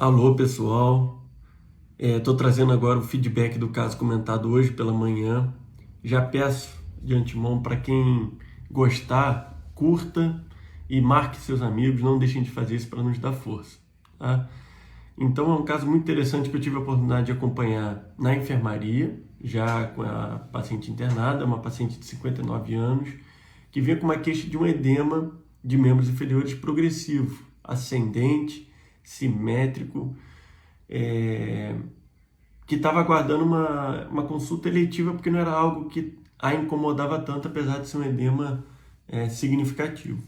Alô, pessoal. Estou trazendo agora o feedback do caso comentado hoje pela manhã. Já peço de antemão para quem gostar, curta e marque seus amigos. Não deixem de fazer isso para nos dar força, tá? Então é um caso muito interessante que eu tive a oportunidade de acompanhar na enfermaria, já com a paciente internada, uma paciente de 59 anos, que vinha com uma queixa de um edema de membros inferiores progressivo, ascendente, simétrico, que estava aguardando uma consulta eletiva porque não era algo que a incomodava tanto, apesar de ser um edema significativo.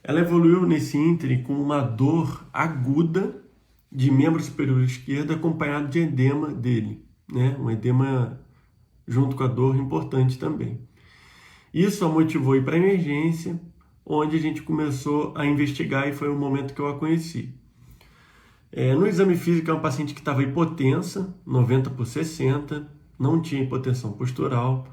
Ela evoluiu nesse ínterim com uma dor aguda de membro superior esquerdo acompanhado de edema dele, né? Um edema junto com a dor importante também. Isso a motivou a ir para a emergência, onde a gente começou a investigar e foi o momento que eu a conheci. No exame físico, é uma paciente que estava hipotensa, 90/60, não tinha hipotensão postural,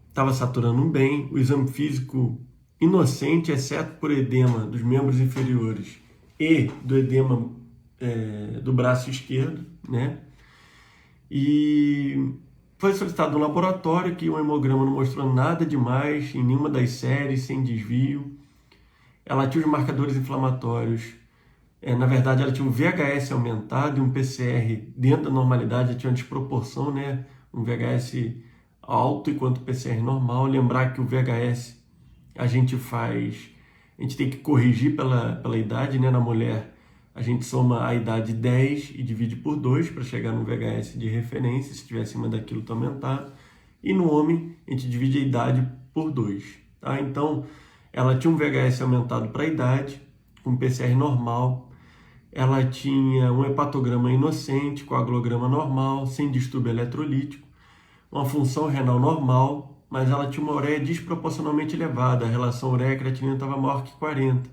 estava saturando bem, o exame físico inocente, exceto por edema dos membros inferiores e do edema do braço esquerdo, né? E foi solicitado um laboratório que o hemograma não mostrou nada demais em nenhuma das séries, sem desvio. Ela tinha os marcadores inflamatórios. Na verdade, ela tinha um VHS aumentado e um PCR dentro da normalidade, tinha uma desproporção, né? Um VHS alto enquanto o PCR normal. Lembrar que o VHS a gente tem que corrigir pela idade, né? Na mulher, a gente soma a idade 10 e divide por 2 para chegar no VHS de referência, se estiver acima daquilo está aumentado. E no homem, a gente divide a idade por 2, tá? Então, ela tinha um VHS aumentado para a idade, com PCR normal. Ela tinha um hepatograma inocente, coagulograma normal, sem distúrbio eletrolítico, uma função renal normal, mas ela tinha uma ureia desproporcionalmente elevada, a relação ureia-creatinina estava maior que 40.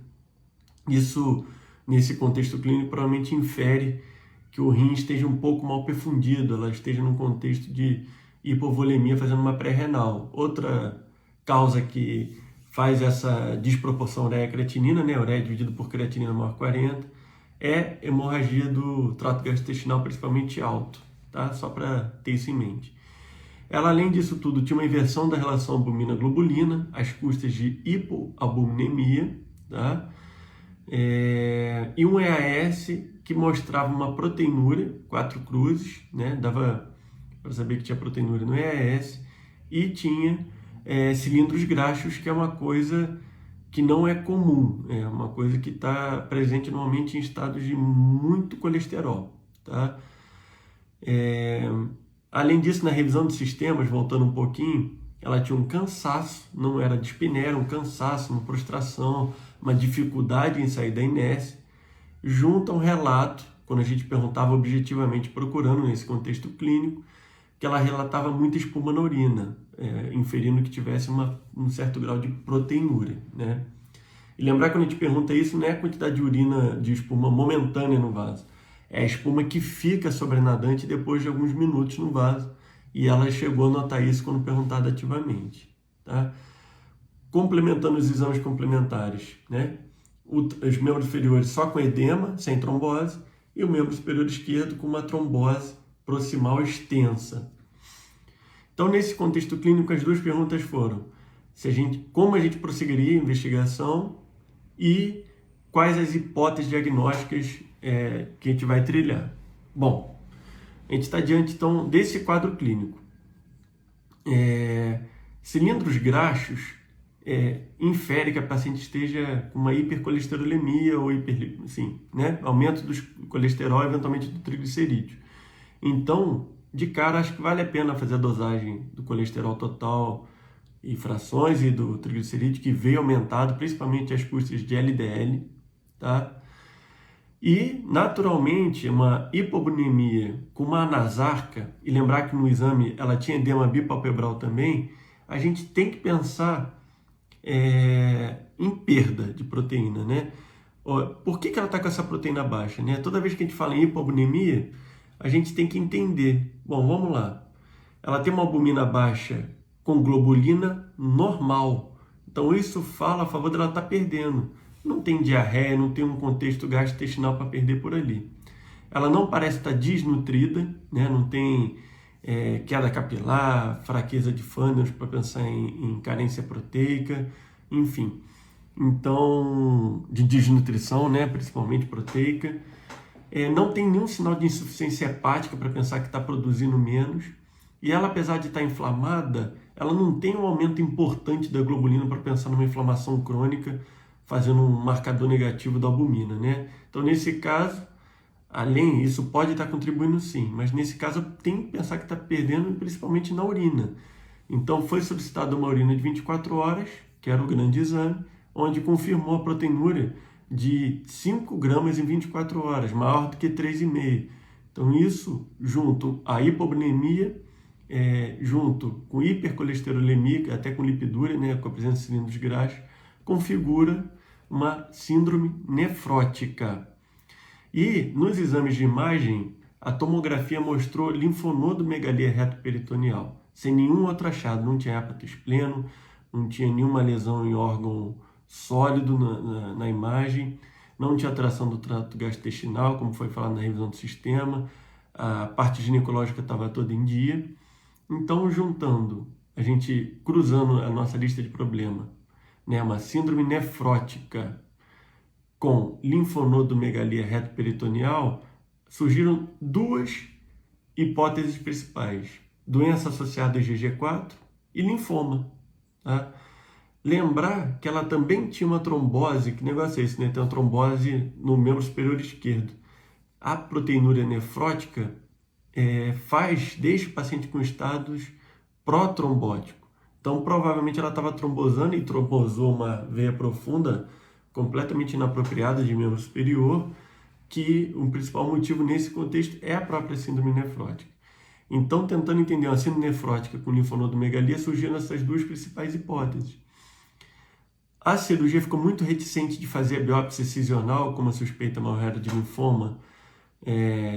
Isso, nesse contexto clínico, provavelmente infere que o rim esteja um pouco mal perfundido, ela esteja num contexto de hipovolemia fazendo uma pré-renal. Outra causa que faz essa desproporção ureia-creatinina, né, ureia dividido por creatinina maior que 40, é hemorragia do trato gastrointestinal, principalmente alto, tá? Só para ter isso em mente. Ela, além disso tudo, tinha uma inversão da relação albumina-globulina, às custas de hipoalbuminemia, tá? E um EAS que mostrava uma proteinúria, 4 cruzes, né? Dava para saber que tinha proteinúria no EAS, e tinha cilindros graxos, que é uma coisa que não é comum, é uma coisa que está presente normalmente em estados de muito colesterol, tá? Além disso, na revisão de sistemas, voltando um pouquinho, ela tinha um cansaço, não era dispneia, era um cansaço, uma prostração, uma dificuldade em sair da inércia, junto a um relato, quando a gente perguntava objetivamente, procurando nesse contexto clínico, que ela relatava muita espuma na urina, inferindo que tivesse um certo grau de proteinúria, né? E lembrar que quando a gente pergunta isso, não é a quantidade de urina de espuma momentânea no vaso, é a espuma que fica sobrenadante depois de alguns minutos no vaso, e ela chegou a notar isso quando perguntada ativamente, tá? Complementando os exames complementares, né? Os membros inferiores só com edema, sem trombose, e o membro superior esquerdo com uma trombose proximal extensa. Então, nesse contexto clínico, as duas perguntas foram como a gente prosseguiria a investigação e quais as hipóteses diagnósticas que a gente vai trilhar. Bom, a gente está diante, então, desse quadro clínico. Cilindros graxos infere que a paciente esteja com uma hipercolesterolemia ou né? Aumento do colesterol, eventualmente do triglicerídeo. Então, de cara, acho que vale a pena fazer a dosagem do colesterol total e frações e do triglicerídeo, que veio aumentado, principalmente às custas de LDL, tá? E, naturalmente, uma hipobulimia com uma anasarca, e lembrar que no exame ela tinha edema bipalpebral também, a gente tem que pensar em perda de proteína, né? Por que ela está com essa proteína baixa, né? Toda vez que a gente fala em hipobulimia, a gente tem que entender. Bom, vamos lá. Ela tem uma albumina baixa com globulina normal. Então, isso fala a favor dela estar perdendo. não tem diarreia, não tem um contexto gastrointestinal para perder por ali. Ela não parece estar desnutrida, né? Não tem queda capilar, fraqueza de fâneos para pensar em carência proteica, enfim. Então, de desnutrição, né? Principalmente proteica. Não tem nenhum sinal de insuficiência hepática para pensar que está produzindo menos. E ela, apesar de estar inflamada, ela não tem um aumento importante da globulina para pensar numa inflamação crônica, fazendo um marcador negativo da albumina, né? Então, nesse caso, além, isso pode estar contribuindo sim, mas nesse caso tem que pensar que está perdendo principalmente na urina. Então, foi solicitada uma urina de 24 horas, que era o grande exame, onde confirmou a proteinúria de 5 gramas em 24 horas, maior do que 3,5. Então, isso, junto à hipovolemia, junto com hipercolesterolemia, até com lipidúria, né, com a presença de cilindros graxos, configura uma síndrome nefrótica. E nos exames de imagem, a tomografia mostrou linfonodomegalia retoperitoneal, sem nenhum outro achado, não tinha hépatos pleno, não tinha nenhuma lesão em órgão sólido na imagem, não tinha atração do trato gastrointestinal, como foi falado na revisão do sistema, a parte ginecológica estava toda em dia. Então, juntando, a gente cruzando a nossa lista de problema, né, uma síndrome nefrótica com linfonodomegalia retoperitoneal, surgiram duas hipóteses principais: doença associada a IgG4 e linfoma. Tá? Lembrar que ela também tinha uma trombose, que negócio é esse, né? Tem uma trombose no membro superior esquerdo. A proteinúria nefrótica deixa o paciente com estados pró-trombóticos. Então, provavelmente ela estava trombosando e trombosou uma veia profunda completamente inapropriada de membro superior, que o principal motivo nesse contexto é a própria síndrome nefrótica. Então, tentando entender uma síndrome nefrótica com linfonodomegalia, surgiram essas duas principais hipóteses. A cirurgia ficou muito reticente de fazer a biópsia excisional, como a suspeita maior era de linfoma,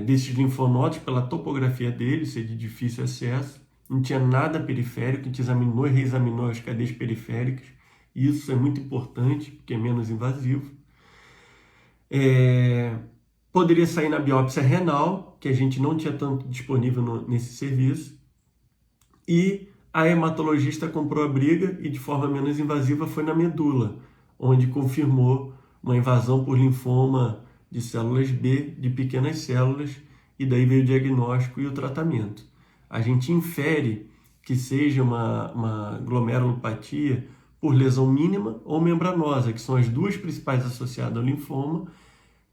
desses linfonodos, pela topografia deles, ser de difícil acesso. Não tinha nada periférico, a gente examinou e reexaminou as cadeias periféricas. Isso é muito importante, porque é menos invasivo. Poderia sair na biópsia renal, que a gente não tinha tanto disponível nesse serviço. E a hematologista comprou a briga e, de forma menos invasiva, foi na medula, onde confirmou uma invasão por linfoma de células B, de pequenas células, e daí veio o diagnóstico e o tratamento. A gente infere que seja uma glomerulopatia por lesão mínima ou membranosa, que são as duas principais associadas ao linfoma,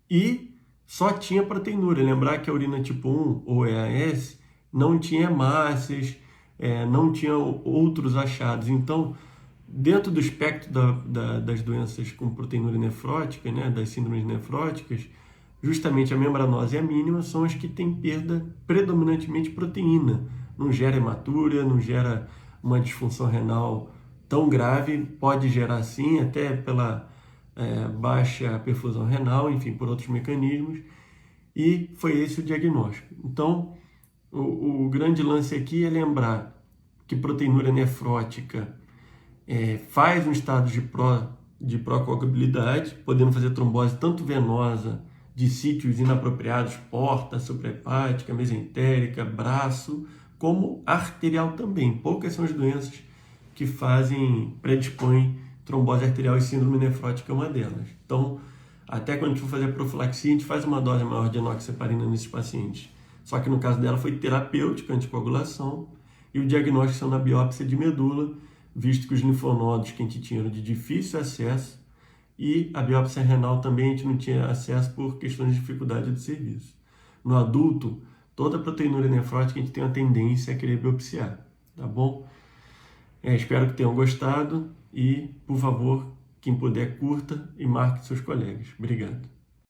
e só tinha proteinúria. Lembrar que a urina tipo 1 ou EAS não tinha hemácias, não tinha outros achados. Então, dentro do espectro das doenças com proteinúria nefrótica, né, das síndromes nefróticas, justamente a membranose e a mínima são as que têm perda predominantemente proteína. Não gera hematúria, não gera uma disfunção renal tão grave, pode gerar sim, até pela baixa perfusão renal, enfim, por outros mecanismos, e foi esse o diagnóstico. Então, o grande lance aqui é lembrar que proteinúria nefrótica faz um estado de procoagulabilidade, podendo fazer trombose tanto venosa, de sítios inapropriados, porta, suprahepática, mesentérica, braço, como arterial também. Poucas são as doenças que predispõem trombose arterial, e síndrome nefrótica é uma delas. Então, até quando a gente for fazer a profilaxia, a gente faz uma dose maior de enoxaparina nesses pacientes. Só que no caso dela foi terapêutica, anticoagulação, e o diagnóstico são na biópsia de medula, visto que os linfonodos que a gente tinha eram de difícil acesso, e a biópsia renal também a gente não tinha acesso por questões de dificuldade de serviço. No adulto, toda a proteinúria nefrótica a gente tem uma tendência a querer biopsiar, tá bom? Espero que tenham gostado e, por favor, quem puder, curta e marque seus colegas. Obrigado.